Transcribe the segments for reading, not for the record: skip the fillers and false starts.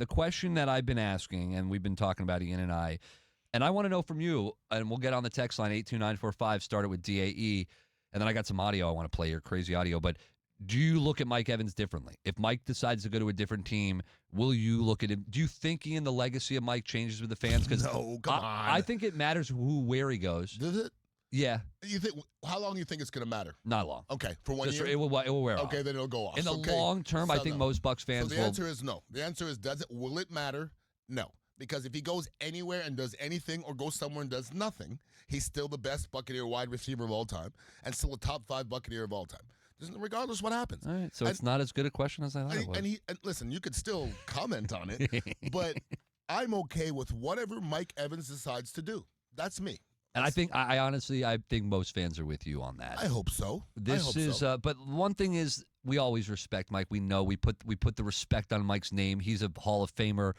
the question that I've been asking, and we've been talking about Ian and I want to know from you, and we'll get on the text line 82945, started with DAE, and then I got some audio I want to play here, crazy audio, but do you look at Mike Evans differently? If Mike decides to go to a different team, will you look at him? Do you think, Ian, the legacy of Mike changes with the fans? No, come on. I think it matters where he goes. Does it? Yeah. You think? How long do you think it's going to matter? Not long. Okay, for 1 year? It will wear off. Okay, then it'll go off. In the long term, I think most Bucs fans will. So the answer is no. The answer is, will it matter? No. Because if he goes anywhere and does anything or goes somewhere and does nothing, he's still the best Buccaneer wide receiver of all time and still a top 5 Buccaneer of all time. Regardless of what happens. All right, so it's not as good a question as I thought it was. And listen, you could still comment on it, but I'm okay with whatever Mike Evans decides to do. That's me. And I think, I honestly think most fans are with you on that. I hope so. But one thing is, we always respect Mike. We know we put the respect on Mike's name. He's a Hall of Famer.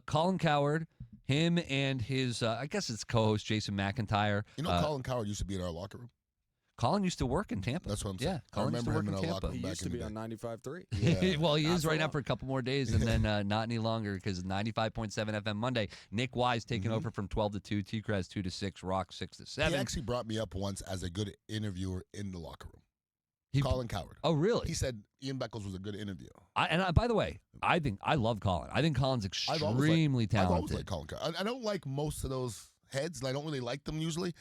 Colin Cowherd, him and his, I guess it's co-host Jason McIntyre. You know, Colin Cowherd used to be in our locker room. Colin used to work in Tampa. That's what I'm saying. Yeah, Colin used to work in Tampa. He used to be on 95.3. Yeah. Well, he is right now for a couple more days, and then not any longer because 95.7 FM Monday. Nick Wise taking over from 12 to 2, T-Kraz 2 to 6, Rock 6 to 7. He actually brought me up once as a good interviewer in the locker room. Colin Cowherd. Oh, really? He said Ian Beckles was a good interviewer. By the way, I love Colin. I think Colin's extremely talented. I've always liked Colin Cowherd. I don't like most of those heads, and I don't really like them usually.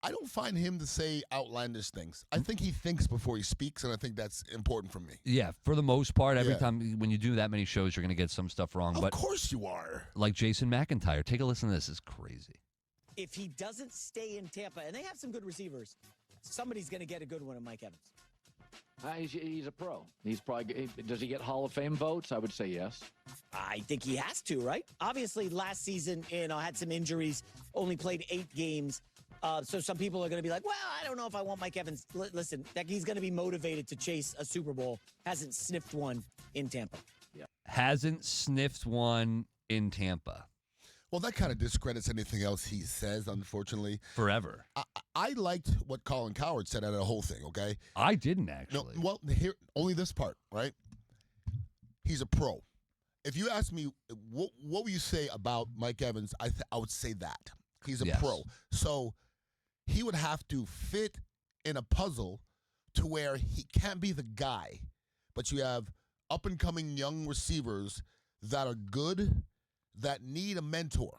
I don't find him to say outlandish things. I think he thinks before he speaks, and I think that's important for me. Yeah, for the most part, every time when you do that many shows, you're going to get some stuff wrong. Of course you are. Like Jason McIntyre. Take a listen to this. It's crazy. If he doesn't stay in Tampa, and they have some good receivers, somebody's going to get a good one in Mike Evans. He's a pro. He's probably. Does he get Hall of Fame votes? I would say yes. I think he has to, right? Obviously, last season, had some injuries, only played 8 games. So some people are going to be like, well, I don't know if I want Mike Evans. Listen, he's going to be motivated to chase a Super Bowl. Hasn't sniffed one in Tampa. Yeah. Hasn't sniffed one in Tampa. Well, that kind of discredits anything else he says, unfortunately. Forever. I liked what Colin Cowherd said out of the whole thing, okay? I didn't, actually. No, well, here, only this part, right? He's a pro. If you ask me, what would you say about Mike Evans, I would say that. He's a pro. So he would have to fit in a puzzle to where he can't be the guy, but you have up-and-coming young receivers that are good, that need a mentor.